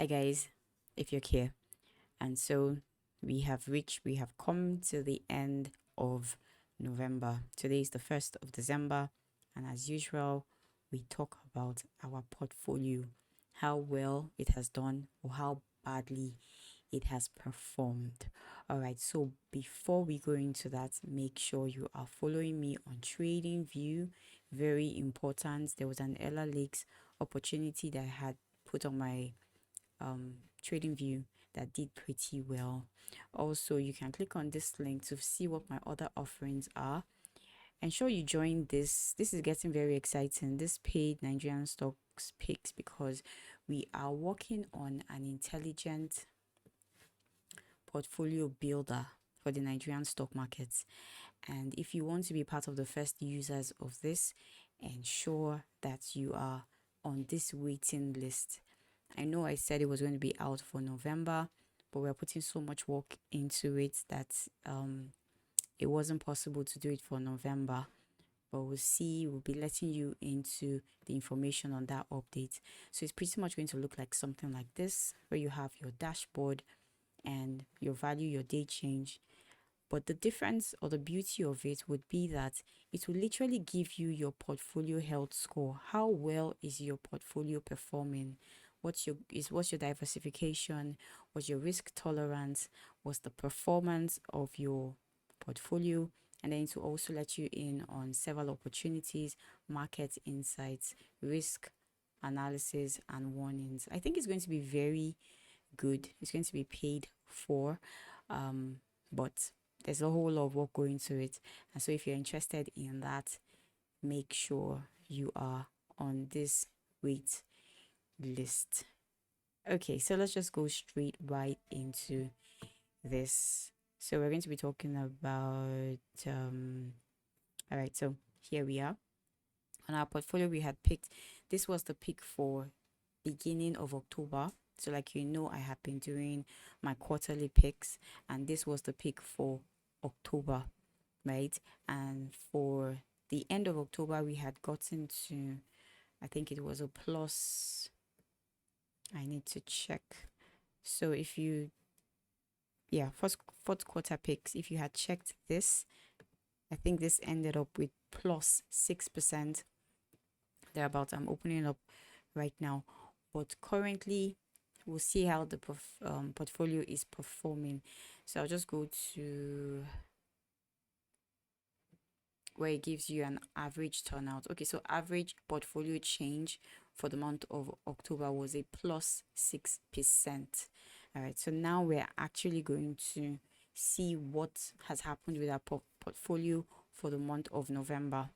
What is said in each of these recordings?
Hi guys, if you're here. And so we have come to the end of November. Today is the 1st of December, and as usual, we talk about our portfolio, how well it has done or how badly it has performed. All right, so before we go into that, make sure you are following me on TradingView. Very important. There was an Ella Lakes opportunity that I had put on my TradingView that did pretty well. Also, you can click on this link to see what my other offerings are. Ensure you join this. This is getting very exciting. This paid Nigerian stocks picks because we are working on an intelligent portfolio builder for the Nigerian stock markets. And if you want to be part of the first users of this, ensure that you are on this waiting list. I know I said it was going to be out for November, but we're putting so much work into it that it wasn't possible to do it for November. But we'll be letting you into the information on that update. So it's pretty much going to look like something like this, where you have your dashboard and your value, your day change. But the difference or the beauty of it would be that it will literally give you your portfolio health score. How well is your portfolio performing? What's your diversification? What's your risk tolerance? What's the performance of your portfolio? And then it will also let you in on several opportunities, market insights, risk analysis, and warnings. I think it's going to be very good. It's going to be paid for, but there's a whole lot of work going to it. And so if you're interested in that, make sure you are on this wait list. Okay, so let's just go straight right into this. So we're going to be talking about all right, so here we are. On our portfolio, we had picked, this was the pick for beginning of October. So like I have been doing my quarterly picks, and this was the pick for October, right? And for the end of October, we had gotten to, I think it was a plus. I need to check. So if you, fourth quarter picks, if you had checked this, I think this ended up with plus 6%. Thereabout. I'm opening it up right now, but currently we'll see how the portfolio is performing. So I'll just go to where it gives you an average turnout. Okay, so average portfolio change for the month of October was a plus 6%. All right, so now we're actually going to see what has happened with our portfolio for the month of November.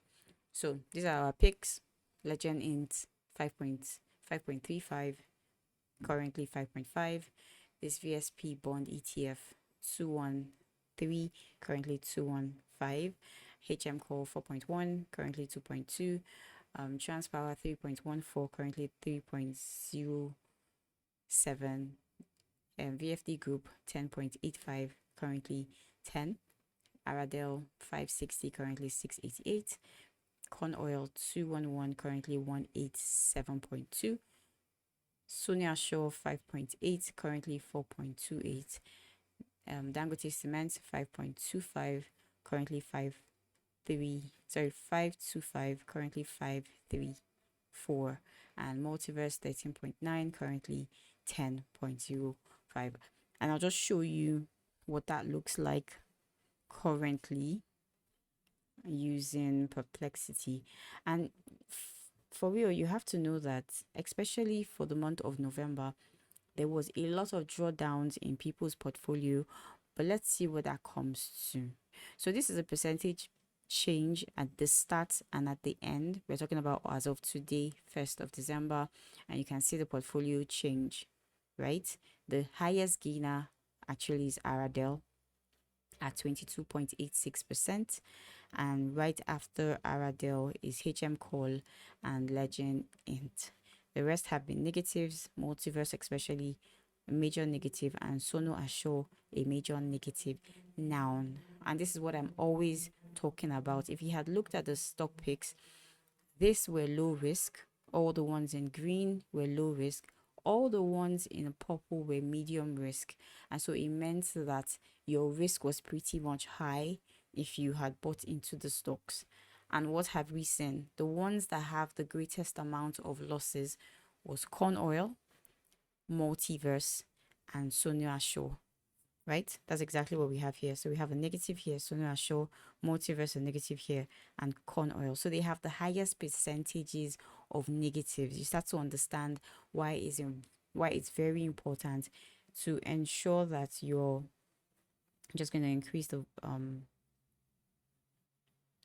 So these are our picks. LEGENDINT 5.35, currently 5.5. This VSPBONDETF 213, currently 215. HMCALL 4.1, currently 2.2. TRANSPOWER 3.14, currently 3.07. VFD Group 10.85, currently 10. ARADEL 560, currently 688. Corn oil 211, currently 187.2. Sonia Shaw 5.8, currently 4.28. Dangote Cement 5.25, currently 525, currently 534. And Multiverse 13.9, currently 10.05. And I'll just show you what that looks like currently using Perplexity. And for real, you have to know that especially for the month of November, there was a lot of drawdowns in people's portfolio, but let's see what that comes to. So this is a percentage change at the start and at the end. We're talking about as of today, 1st of December, and you can see the portfolio change, right? The highest gainer actually is ARADEL at 22.86%, and right after ARADEL is HMCALL and LEGENDINT. The rest have been negatives, Multiverse especially a major negative, and Sono Assure a major negative now. And this is what I'm always talking about. If you had looked at the stock picks, these were low risk. All the ones in green were low risk. all the ones in purple were medium risk. And so it meant that your risk was pretty much high if you had bought into the stocks. And what have we seen? The ones that have the greatest amount of losses was corn oil, multiverse, and Sonia Ashore. Right? That's exactly what we have here. So we have a negative here, Sonia Ashore, multiverse, a negative here, and corn oil. So they have the highest percentages of negatives. You start to understand why it's very important to ensure that you're just going to increase the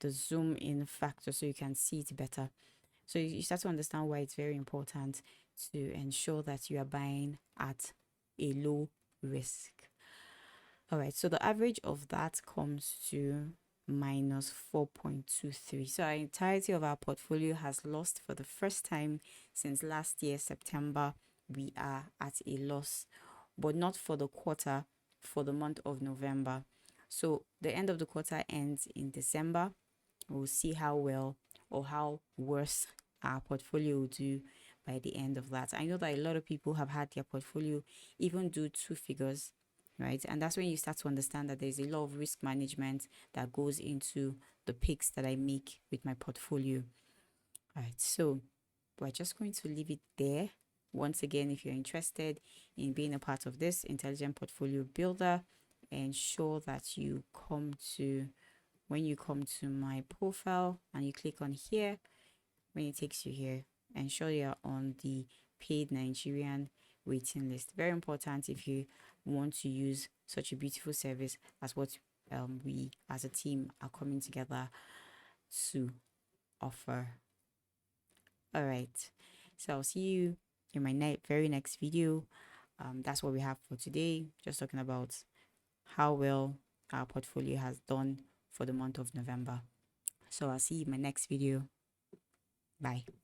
zoom in factor so you can see it better. So you start to understand why it's very important to ensure that you are buying at a low risk. All right, so the average of that comes to minus 4.23. So our entirety of our portfolio has lost for the first time since last year, September. We are at a loss, but not for the quarter, for the month of November. So the end of the quarter ends in December. We'll see how well or how worse our portfolio will do by the end of that. I know that a lot of people have had their portfolio even do 2 figures, right? And that's when you start to understand that there's a lot of risk management that goes into the picks that I make with my portfolio. All right, so we're just going to leave it there. Once again, if you're interested in being a part of this intelligent portfolio builder, ensure that you come to, when you come to my profile and you click on here, when it takes you here, ensure you're on the paid Nigerian waiting list. Very important if you want to use such a beautiful service as what we as a team are coming together to offer. All right, so I'll see you in my very next video. That's what we have for today, just talking about how well our portfolio has done for the month of November. So I'll see you in my next video. Bye.